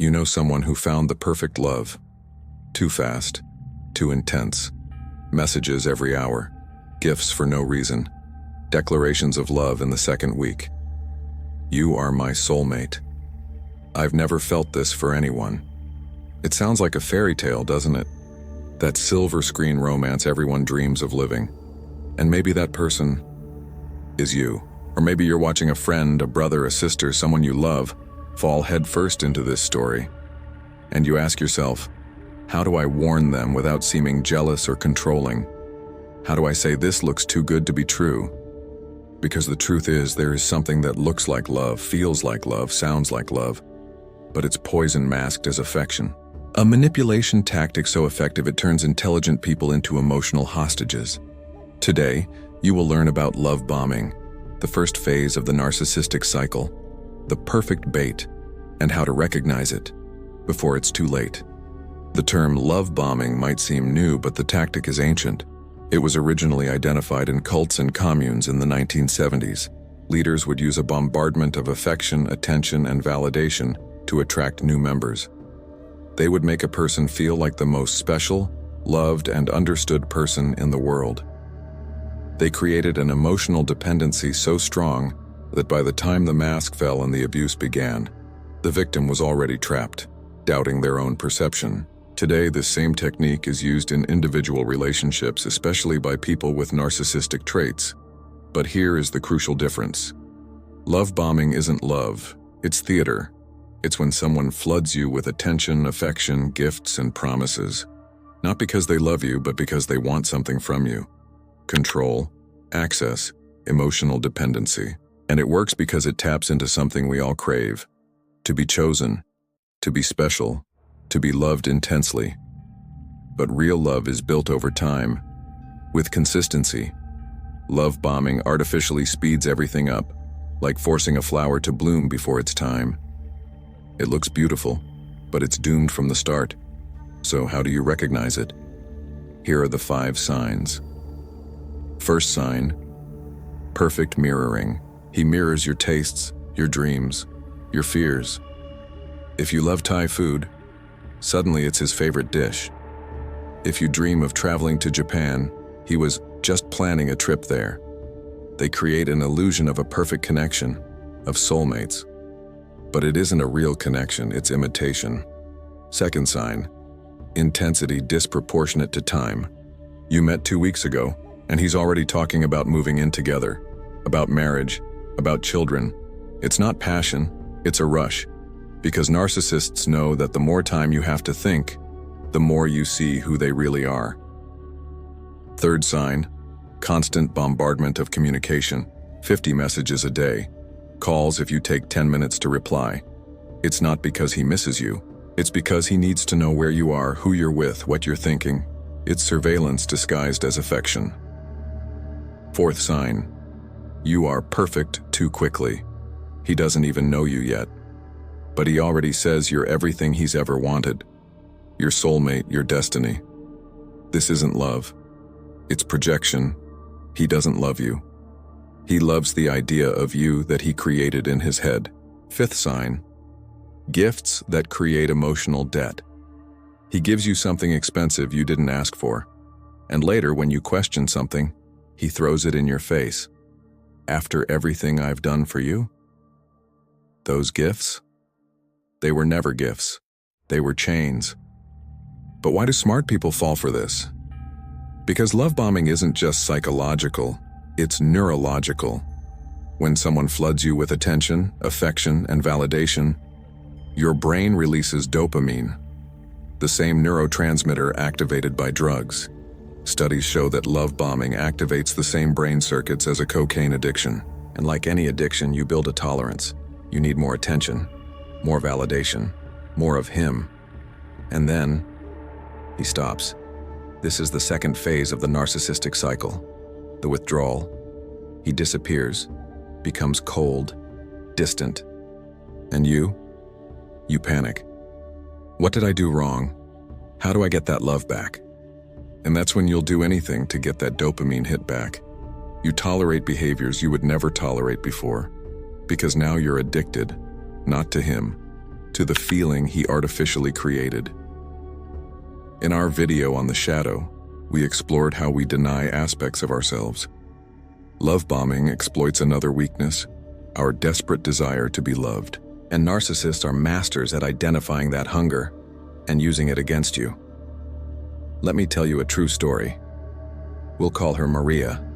You know someone who found the perfect love. Too fast, too intense. Messages every hour, gifts for no reason, declarations of love in the second week. You are my soulmate. I've never felt this for anyone. It sounds like a fairy tale, doesn't it? That silver screen romance everyone dreams of living. And maybe that person is you. Or maybe you're watching a friend, a brother, a sister, someone you love, fall headfirst into this story. And you ask yourself, how do I warn them without seeming jealous or controlling? How do I say this looks too good to be true? Because the truth is, there is something that looks like love, feels like love, sounds like love, but it's poison masked as affection. A manipulation tactic so effective it turns intelligent people into emotional hostages. Today, you will learn about love bombing, the first phase of the narcissistic cycle, the perfect bait, and how to recognize it before it's too late. The term love bombing might seem new, but the tactic is ancient. It was originally identified in cults and communes in the 1970s. Leaders would use a bombardment of affection, attention, and validation to attract new members. They would make a person feel like the most special, loved, and understood person in the world. They created an emotional dependency so strong that by the time the mask fell and the abuse began, the victim was already trapped, doubting their own perception. Today, this same technique is used in individual relationships, especially by people with narcissistic traits. But here is the crucial difference. Love bombing isn't love, it's theater. It's when someone floods you with attention, affection, gifts, and promises. Not because they love you, but because they want something from you. Control, access, emotional dependency. And it works because it taps into something we all crave. To be chosen, to be special, to be loved intensely. But real love is built over time, with consistency. Love bombing artificially speeds everything up, like forcing a flower to bloom before its time. It looks beautiful, but it's doomed from the start. So how do you recognize it? Here are the 5 signs. First sign, perfect mirroring. He mirrors your tastes, your dreams, your fears. If you love Thai food, suddenly it's his favorite dish. If you dream of traveling to Japan, he was just planning a trip there. They create an illusion of a perfect connection, of soulmates. But it isn't a real connection, it's imitation. Second sign, intensity disproportionate to time. You met 2 weeks ago, and he's already talking about moving in together, about marriage, about children. It's not passion, it's a rush. Because narcissists know that the more time you have to think, the more you see who they really are. Third sign, constant bombardment of communication, 50 messages a day. Calls if you take 10 minutes to reply. It's not because he misses you. It's because he needs to know where you are, who you're with, what you're thinking. It's surveillance disguised as affection. Fourth sign, you are perfect too quickly. He doesn't even know you yet. But he already says you're everything he's ever wanted. Your soulmate, your destiny. This isn't love. It's projection. He doesn't love you. He loves the idea of you that he created in his head. Fifth sign, gifts that create emotional debt. He gives you something expensive you didn't ask for. And later, when you question something, he throws it in your face. After everything I've done for you? Those gifts? They were never gifts. They were chains. But why do smart people fall for this? Because love bombing isn't just psychological, it's neurological. When someone floods you with attention, affection, and validation, your brain releases dopamine, the same neurotransmitter activated by drugs. Studies show that love bombing activates the same brain circuits as a cocaine addiction. And like any addiction, you build a tolerance. You need more attention, more validation, more of him. And then, he stops. This is the second phase of the narcissistic cycle. The withdrawal. He disappears, becomes cold, distant. And you panic. What did I do wrong? How do I get that love back? And that's when you'll do anything to get that dopamine hit back. You tolerate behaviors you would never tolerate before, because now you're addicted, not to him, to the feeling he artificially created. In our video on the shadow, we explored how we deny aspects of ourselves. Love bombing exploits another weakness, our desperate desire to be loved. And narcissists are masters at identifying that hunger and using it against you. Let me tell you a true story. We'll call her Maria.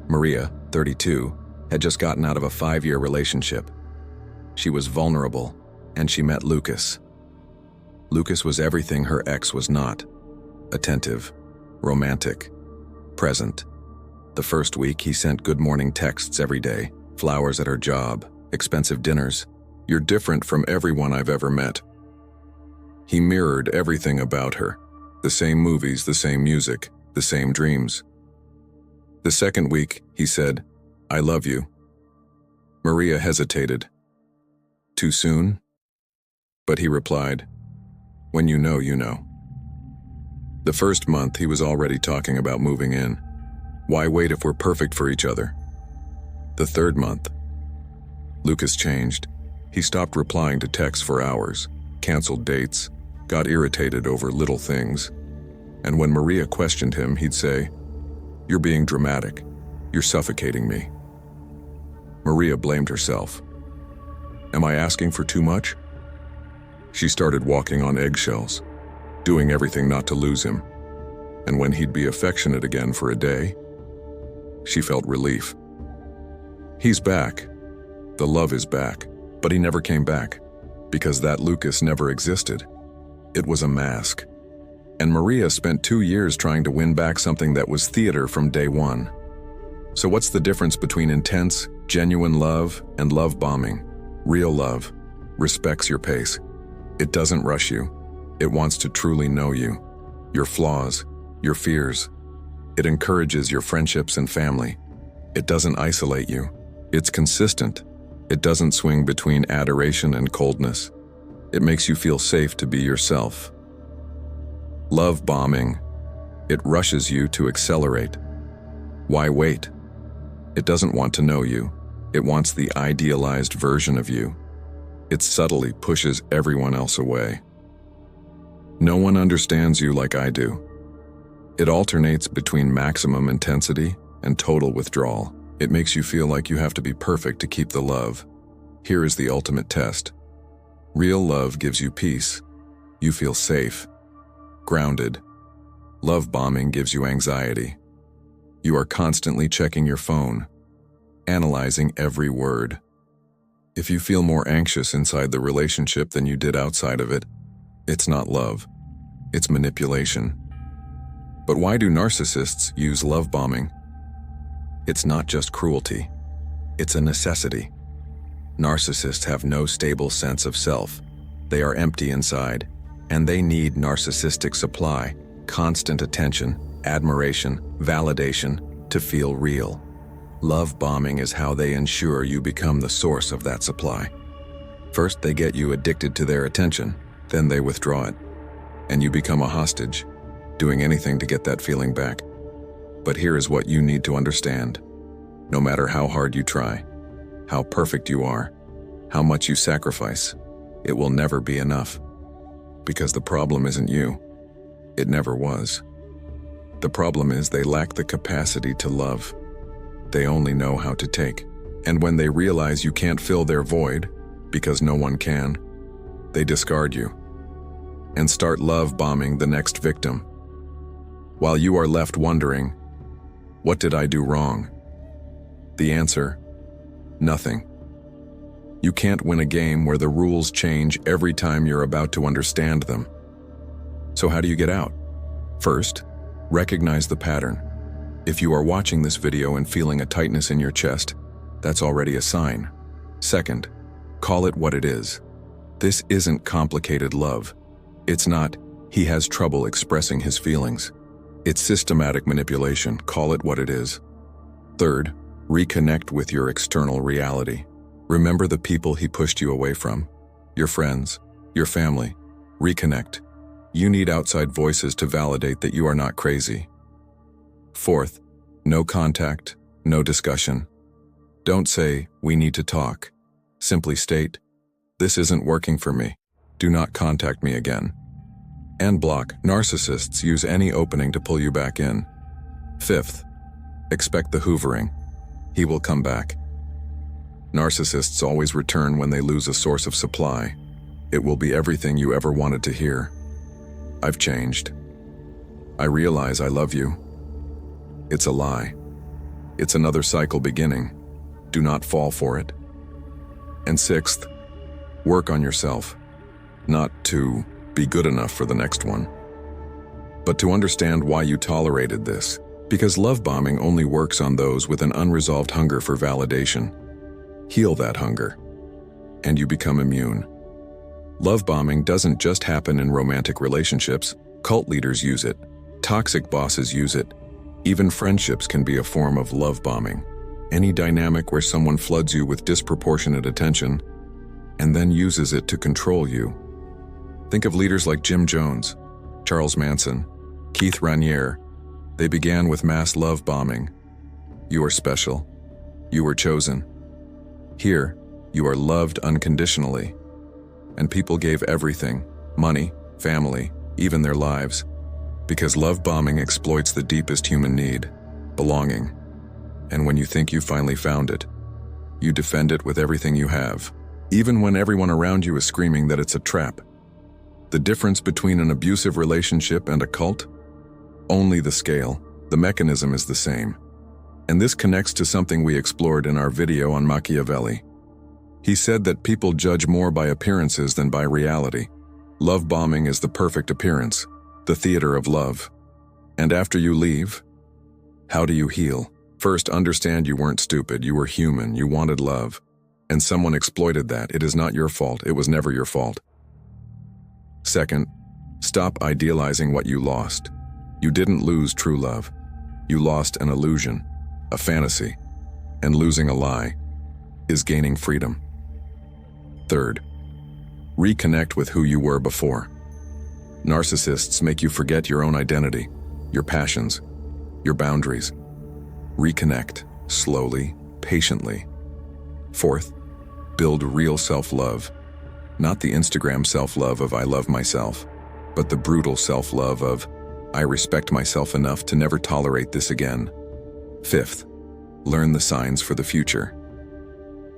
Maria, 32, had just gotten out of a 5-year relationship. She was vulnerable, and she met Lucas. Lucas was everything her ex was not: attentive, romantic, present. The first week, he sent good morning texts every day, flowers at her job, expensive dinners. "You're different from everyone I've ever met." He mirrored everything about her: the same movies, the same music, the same dreams. The second week, he said, "I love you." Maria hesitated. Too soon? But he replied, "When you know, you know." The first month, he was already talking about moving in. Why wait if we're perfect for each other? The third month, Lucas changed. He stopped replying to texts for hours, canceled dates, got irritated over little things. And when Maria questioned him, he'd say, "You're being dramatic. You're suffocating me." Maria blamed herself. Am I asking for too much? She started walking on eggshells, doing everything not to lose him. And when he'd be affectionate again for a day, she felt relief. He's back. The love is back. But he never came back, because that Lucas never existed. It was a mask. And Maria spent 2 years trying to win back something that was theater from day one. So what's the difference between intense, genuine love and love bombing? Real love respects your pace. It doesn't rush you. It wants to truly know you, your flaws, your fears. It encourages your friendships and family. It doesn't isolate you. It's consistent. It doesn't swing between adoration and coldness. It makes you feel safe to be yourself. Love bombing. It rushes you to accelerate. Why wait? It doesn't want to know you. It wants the idealized version of you. It subtly pushes everyone else away. No one understands you like I do. It alternates between maximum intensity and total withdrawal. It makes you feel like you have to be perfect to keep the love. Here is the ultimate test. Real love gives you peace. You feel safe, grounded. Love bombing gives you anxiety. You are constantly checking your phone, analyzing every word. If you feel more anxious inside the relationship than you did outside of it, it's not love. It's manipulation. But why do narcissists use love bombing? It's not just cruelty. It's a necessity. Narcissists have no stable sense of self. They are empty inside, and they need narcissistic supply, constant attention, admiration, validation, to feel real. Love bombing is how they ensure you become the source of that supply. First, they get you addicted to their attention, then they withdraw it, and you become a hostage, doing anything to get that feeling back. But here is what you need to understand. No matter how hard you try, how perfect you are, how much you sacrifice, it will never be enough. Because the problem isn't you. It never was. The problem is they lack the capacity to love. They only know how to take. And when they realize you can't fill their void, because no one can, they discard you and start love bombing the next victim. While you are left wondering, what did I do wrong? The answer, nothing. You can't win a game where the rules change every time you're about to understand them. So how do you get out? First, recognize the pattern. If you are watching this video and feeling a tightness in your chest, that's already a sign. Second, call it what it is. This isn't complicated love. It's not, he has trouble expressing his feelings. It's systematic manipulation. Call it what it is. Third, reconnect with your external reality. Remember the people he pushed you away from, your friends, your family. Reconnect. You need outside voices to validate that you are not crazy. Fourth, no contact, no discussion. Don't say, we need to talk. Simply state, This isn't working for me. Do not contact me again. And block. Narcissists use any opening to pull you back in. Fifth, expect the hoovering. He will come back. Narcissists always return when they lose a source of supply. It will be everything you ever wanted to hear. I've changed. I realize I love you. It's a lie. It's another cycle beginning. Do not fall for it. And sixth, work on yourself. Not to be good enough for the next one, but to understand why you tolerated this. Because love bombing only works on those with an unresolved hunger for validation. Heal that hunger, and you become immune. Love bombing doesn't just happen in romantic relationships. Cult leaders use it. Toxic bosses use it. Even friendships can be a form of love bombing. Any dynamic where someone floods you with disproportionate attention and then uses it to control you. Think of leaders like Jim Jones, Charles Manson, Keith Raniere. They began with mass love bombing. You are special. You were chosen. Here, you are loved unconditionally. And people gave everything, money, family, even their lives, because love bombing exploits the deepest human need, belonging. And when you think you finally found it, you defend it with everything you have, even when everyone around you is screaming that it's a trap. The difference between an abusive relationship and a cult? Only the scale. The mechanism is the same. And this connects to something we explored in our video on Machiavelli. He said that people judge more by appearances than by reality. Love bombing is the perfect appearance, the theater of love. And after you leave, how do you heal? First, understand you weren't stupid, you were human, you wanted love. And someone exploited that. It is not your fault, it was never your fault. Second, stop idealizing what you lost. You didn't lose true love. You lost an illusion, a fantasy, and losing a lie is gaining freedom. Third, reconnect with who you were before. Narcissists make you forget your own identity, your passions, your boundaries. Reconnect, slowly, patiently. Fourth, build real self-love. Not the Instagram self-love of I love myself, but the brutal self-love of I respect myself enough to never tolerate this again. Fifth, learn the signs for the future.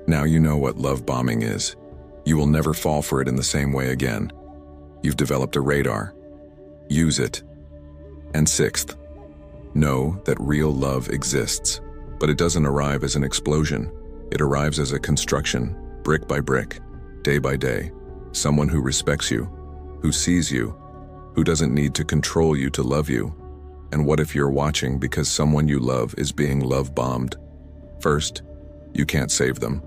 Now you know what love bombing is. You will never fall for it in the same way again. You've developed a radar. Use it. And sixth, know that real love exists, but it doesn't arrive as an explosion. It arrives as a construction, brick by brick, day by day. Someone who respects you, who sees you, who doesn't need to control you to love you. And what if you're watching because someone you love is being love bombed? First, you can't save them.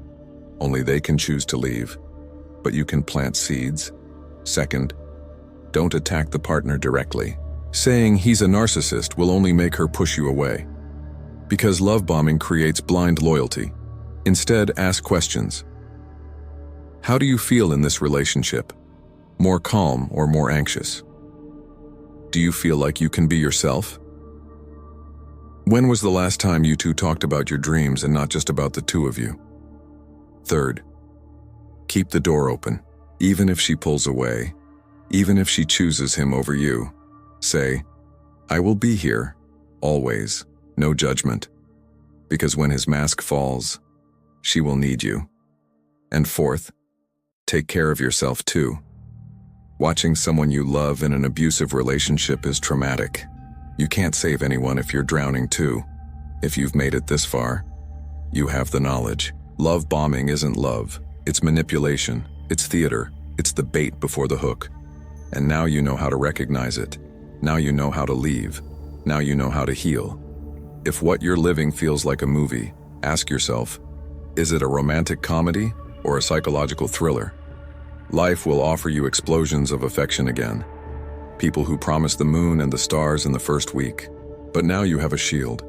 Only they can choose to leave. But you can plant seeds. Second, don't attack the partner directly. Saying he's a narcissist will only make her push you away. Because love bombing creates blind loyalty. Instead, ask questions. How do you feel in this relationship? More calm or more anxious? Do you feel like you can be yourself? When was the last time you two talked about your dreams and not just about the two of you? Third, keep the door open. Even if she pulls away, even if she chooses him over you, say, I will be here, always, no judgment. Because when his mask falls, she will need you. And fourth, take care of yourself too. Watching someone you love in an abusive relationship is traumatic. You can't save anyone if you're drowning too. If you've made it this far, you have the knowledge. Love bombing isn't love. It's manipulation. It's theater. It's the bait before the hook. And now you know how to recognize it. Now you know how to leave. Now you know how to heal. If what you're living feels like a movie, ask yourself, is it a romantic comedy or a psychological thriller? Life will offer you explosions of affection again. People who promise the moon and the stars in the first week. But now you have a shield.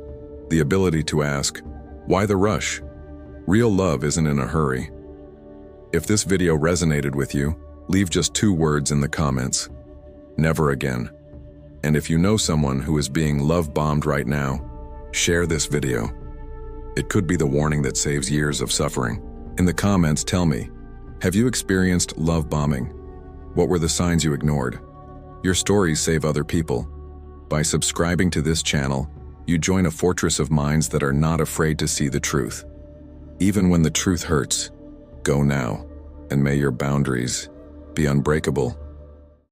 The ability to ask, why the rush? Real love isn't in a hurry. If this video resonated with you, leave just 2 words in the comments. Never again. And if you know someone who is being love bombed right now, share this video. It could be the warning that saves years of suffering. In the comments, tell me, Have you experienced love bombing? What were the signs you ignored? Your stories save other people. By subscribing to this channel, you join a fortress of minds that are not afraid to see the truth. Even when the truth hurts, go now, and may your boundaries be unbreakable.